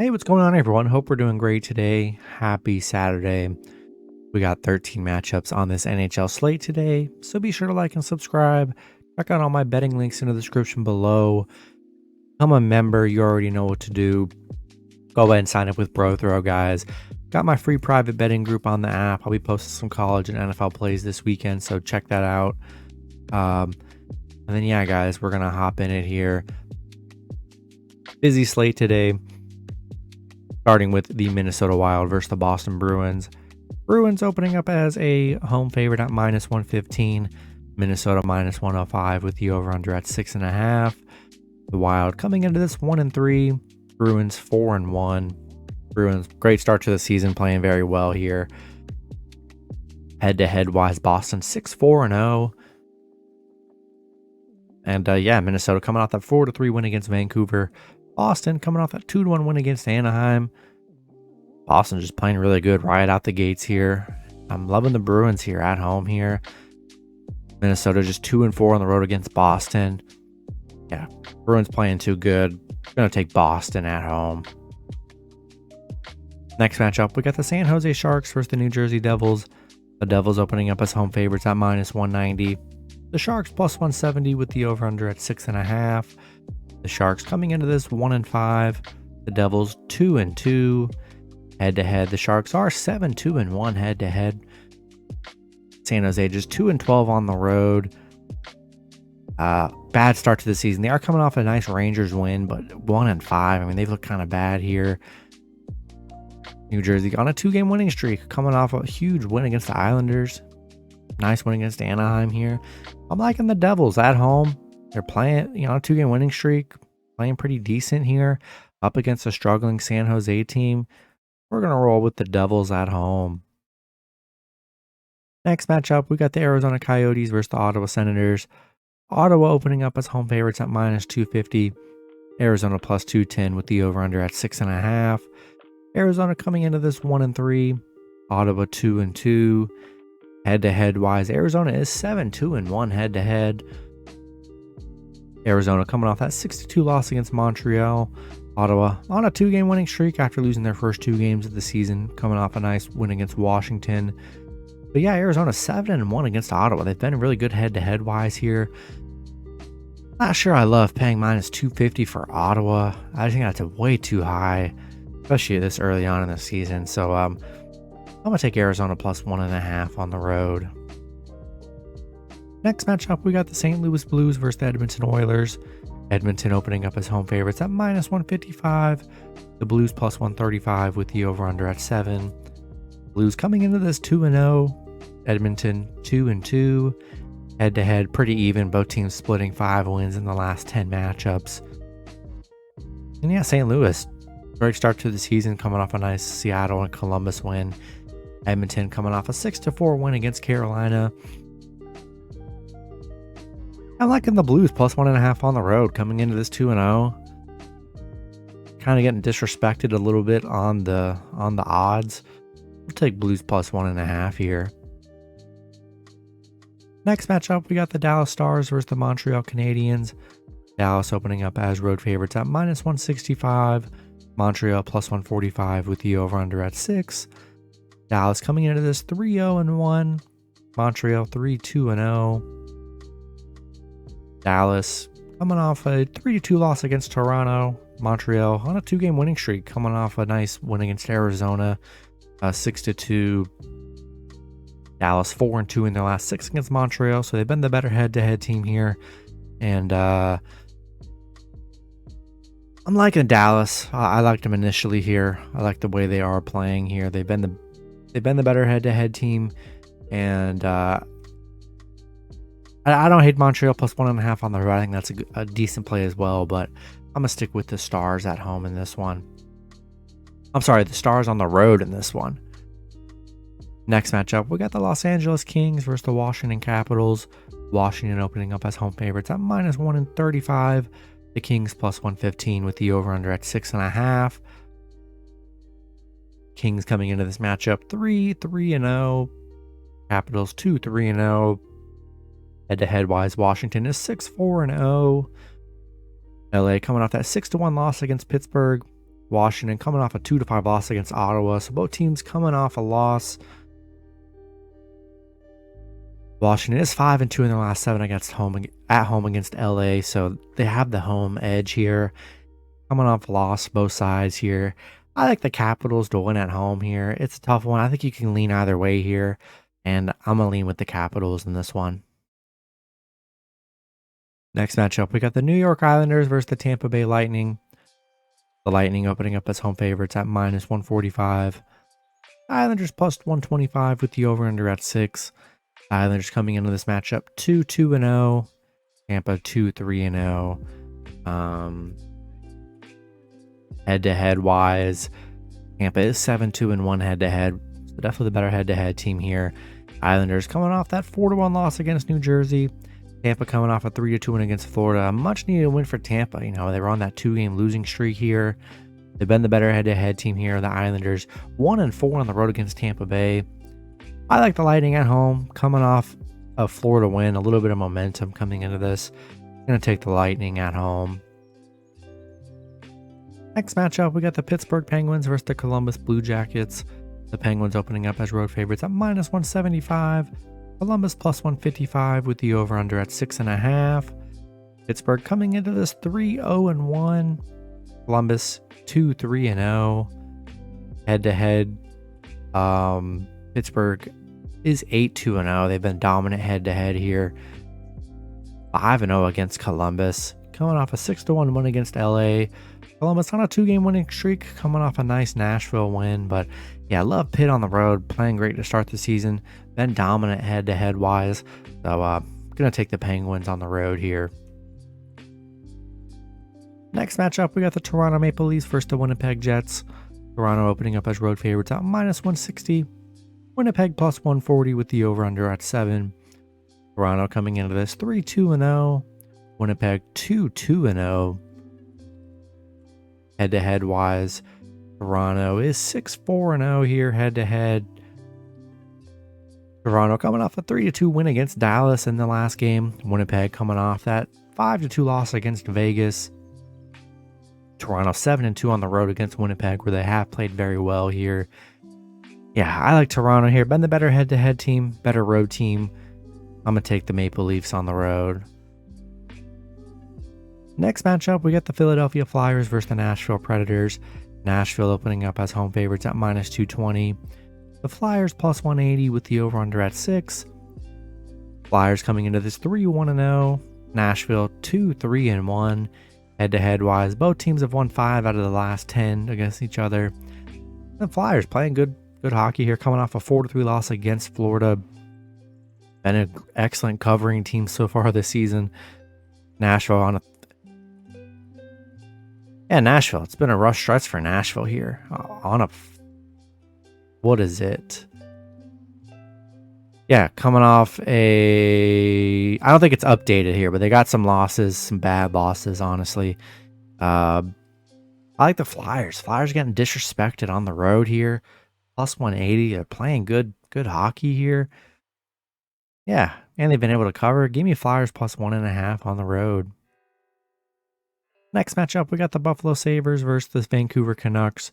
Hey, what's going on, everyone? Hope we're doing great today. Happy Saturday. We got 13 matchups on this NHL slate today, so be sure to like and subscribe. Check out all my betting links in the description below. Become a member. You already know what to do. Go ahead and sign up with BroThrow, guys. Got my free private betting group on the app. I'll be posting some college and NFL plays this weekend, so check that out. And then, yeah, guys, we're going to hop in it here. Busy slate today. Starting with the Minnesota Wild versus the Boston Bruins. Bruins opening up as a home favorite at minus 115. Minnesota minus 105 with the over-under at 6.5. The Wild coming into this 1-3. Bruins 4-1. Bruins, great start to the season, playing very well here. Head-to-head wise, Boston 6-4-0. And yeah, Minnesota coming off that 4-3 win against Vancouver. Boston coming off that 2-1 win against Anaheim. Boston just playing really good right out the gates here. I'm loving the Bruins here at home here. Minnesota just 2-4 on the road against Boston. Yeah, Bruins playing too good. Gonna take Boston at home. Next matchup, we got the San Jose Sharks versus the New Jersey Devils. The Devils opening up as home favorites at minus 190. The Sharks plus 170 with the over-under at 6.5. The Sharks coming into this 1-5. The Devils 2-2. Head-to-head, the Sharks are 7-2-1 head-to-head. San Jose just 2-12 on the road. Bad start to the season. They are coming off a nice Rangers win, but 1-5. I mean, they've looked kind of bad here. New Jersey on a 2-game winning streak, coming off a huge win against the Islanders. Nice win against Anaheim here. I'm liking the Devils at home. They're playing, a 2-game winning streak, playing pretty decent here, up against a struggling San Jose team. We're going to roll with the Devils at home. Next matchup, we got the Arizona Coyotes versus the Ottawa Senators. Ottawa opening up as home favorites at minus 250. Arizona plus 210 with the over-under at 6.5. Arizona coming into this 1-3. Ottawa 2-2. Head-to-head wise, Arizona is 7-2-1 head-to-head. Arizona coming off that 6-2 loss against Montreal. Ottawa on a 2-game winning streak after losing their first 2 games of the season, coming off a nice win against Washington. But yeah, Arizona 7-1 against Ottawa. They've been really good head-to-head wise here. Not sure I love paying minus 250 for Ottawa. I think that's way too high, especially this early on in the season. So I'm going to take Arizona plus 1.5 on the road. Next matchup, we got the St. Louis Blues versus the Edmonton Oilers. Edmonton opening up as home favorites at minus 155. The Blues plus 135 with the over-under at 7. Blues coming into this 2-0. Edmonton 2-2. Head-to-head pretty even. Both teams splitting 5 wins in the last 10 matchups. And yeah, St. Louis, great start to the season, coming off a nice Seattle and Columbus win. Edmonton coming off a 6-4 win against Carolina. I'm liking the Blues plus 1.5 on the road coming into this 2-0. Kind of getting disrespected a little bit on the odds. We'll take Blues plus 1.5 here. Next matchup, we got the Dallas Stars versus the Montreal Canadiens. Dallas opening up as road favorites at minus 165. Montreal plus 145 with the over-under at 6. Dallas coming into this 3-0-1. Montreal 3-2-0. Dallas coming off a 3-2 loss against Toronto. Montreal on a 2-game winning streak, coming off a nice win against Arizona, 6-2. Dallas 4-2 in their last 6 against Montreal, so they've been the better head-to-head team here. And I'm liking Dallas. I liked them initially here. I like the way they are playing here. They've been the better head-to-head team, and I don't hate Montreal plus 1.5 on the road. I think that's a decent play as well, but I'm going to stick with the Stars at home in this one. I'm sorry, the Stars on the road in this one. Next matchup, we got the Los Angeles Kings versus the Washington Capitals. Washington opening up as home favorites at minus 135. The Kings plus 115 with the over-under at 6.5. Kings coming into this matchup 3-3-0. Capitals 2-3-0. Head-to-head wise, Washington is 6-4-0. LA coming off that 6-1 loss against Pittsburgh. Washington coming off a 2-5 loss against Ottawa. So both teams coming off a loss. Washington is 5-2 in their last 7 at home against LA. So they have the home edge here. Coming off a loss, both sides here. I like the Capitals to win at home here. It's a tough one. I think you can lean either way here. And I'm going to lean with the Capitals in this one. Next matchup, we got the New York Islanders versus the Tampa Bay Lightning. The Lightning opening up as home favorites at -145. Islanders plus 125 with the over-under at 6. Islanders coming into this matchup 2-2-0. Tampa 2-3-0. Head-to-head wise, Tampa is 7-2-1 head-to-head. So definitely the better head-to-head team here. Islanders coming off that 4-1 loss against New Jersey. Tampa coming off a 3-2 win against Florida. A much needed win for Tampa. You know, they were on that 2-game losing streak here. They've been the better head-to-head team here. The Islanders 1-4 on the road against Tampa Bay. I like the Lightning at home, coming off a Florida win. A little bit of momentum coming into this. Gonna take the Lightning at home. Next matchup, we got the Pittsburgh Penguins versus the Columbus Blue Jackets. The Penguins opening up as road favorites at -175. Columbus plus 155 with the over-under at 6.5. Pittsburgh coming into this 3-0-1. Columbus 2-3-0. Head-to-head, Pittsburgh is 8-2-0. They've been dominant head-to-head here. 5-0 against Columbus. Coming off a 6-1 win against LA. Columbus on a 2-game winning streak, coming off a nice Nashville win. But yeah, I love Pitt on the road, playing great to start the season. Been dominant head-to-head wise. So gonna take the Penguins on the road here. Next matchup, we got the Toronto Maple Leafs versus the Winnipeg Jets. Toronto opening up as road favorites at -160. Winnipeg plus 140 with the over-under at 7. Toronto coming into this 3-2-0. Winnipeg 2-2-0. Head-to-head wise, Toronto is 6-4-0 here head-to-head. Toronto coming off a 3-2 win against Dallas in the last game. Winnipeg coming off that 5-2 loss against Vegas. Toronto 7-2 on the road against Winnipeg, where they have played very well here. Yeah, I like Toronto here. Been the better head-to-head team, better road team. I'm going to take the Maple Leafs on the road. Next matchup, we got the Philadelphia Flyers versus the Nashville Predators. Nashville opening up as home favorites at -220. The Flyers plus 180 with the over-under at 6. Flyers coming into this 3-1-0. Nashville 2-3-1. Head-to-head wise, both teams have won 5 out of the last 10 against each other. The Flyers playing good hockey here, coming off a 4-3 loss against Florida. Been an excellent covering team so far this season. Nashville Nashville. It's been a rough stretch for Nashville here. What is it? Yeah, coming off I don't think it's updated here, but they got some losses, some bad losses, honestly. I like the Flyers. Flyers getting disrespected on the road here. Plus 180. They're playing good hockey here. Yeah, and they've been able to cover. Give me Flyers plus 1.5 on the road. Next matchup, we got the Buffalo Sabres versus the Vancouver Canucks.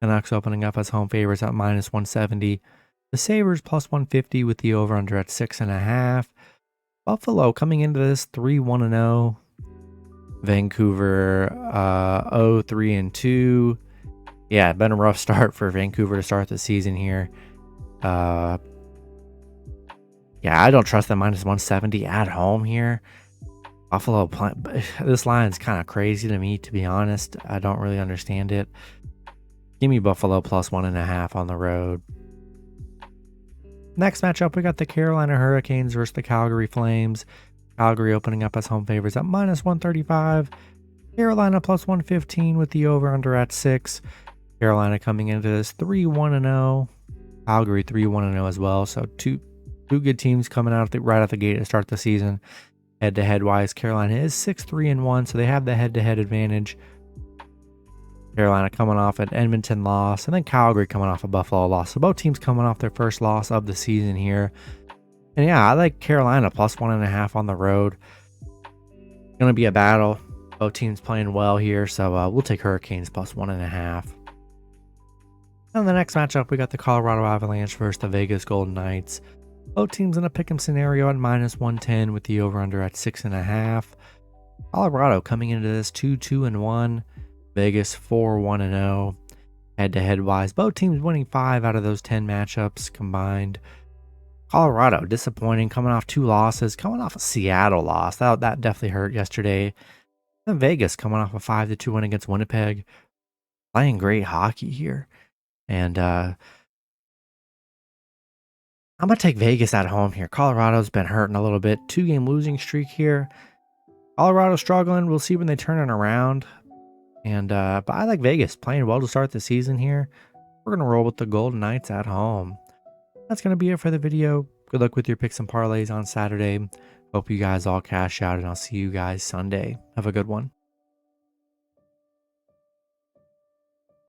Canucks opening up as home favorites at -170. The Sabres plus 150 with the over-under at 6.5. Buffalo coming into this 3-1-0. Vancouver 0-3-2. Yeah, been a rough start for Vancouver to start the season here. Yeah, I don't trust the -170 at home here. Buffalo, this line is kind of crazy to me, to be honest. I don't really understand it. Give me Buffalo plus 1.5 on the road. Next matchup, we got the Carolina Hurricanes versus the Calgary Flames. Calgary opening up as home favorites at -135. Carolina plus 115 with the over-under at 6. Carolina coming into this 3-1-0. Calgary 3-1-0 as well. So two good teams coming out right out the gate to start the season. Head-to-head wise, Carolina is 6-3-1, so they have the head-to-head advantage. Carolina coming off an Edmonton loss, and then Calgary coming off a Buffalo loss. So both teams coming off their first loss of the season here. And yeah, I like Carolina plus 1.5 on the road. Going to be a battle. Both teams playing well here, so we'll take Hurricanes plus 1.5. And the next matchup, we got the Colorado Avalanche versus the Vegas Golden Knights. Both teams in a pick'em scenario at -110 with the over-under at 6.5. Colorado coming into this 2-2-1. Vegas 4-1-0. Head-to-head wise, both teams winning 5 out of those 10 matchups combined. Colorado disappointing, coming off 2 losses, coming off a Seattle loss. That definitely hurt yesterday. And Vegas coming off a 5-2 win against Winnipeg. Playing great hockey here. And I'm going to take Vegas at home here. Colorado's been hurting a little bit. 2-game losing streak here. Colorado struggling. We'll see when they turn it around. And but I like Vegas playing well to start the season here. We're going to roll with the Golden Knights at home. That's going to be it for the video. Good luck with your picks and parlays on Saturday. Hope you guys all cash out, and I'll see you guys Sunday. Have a good one.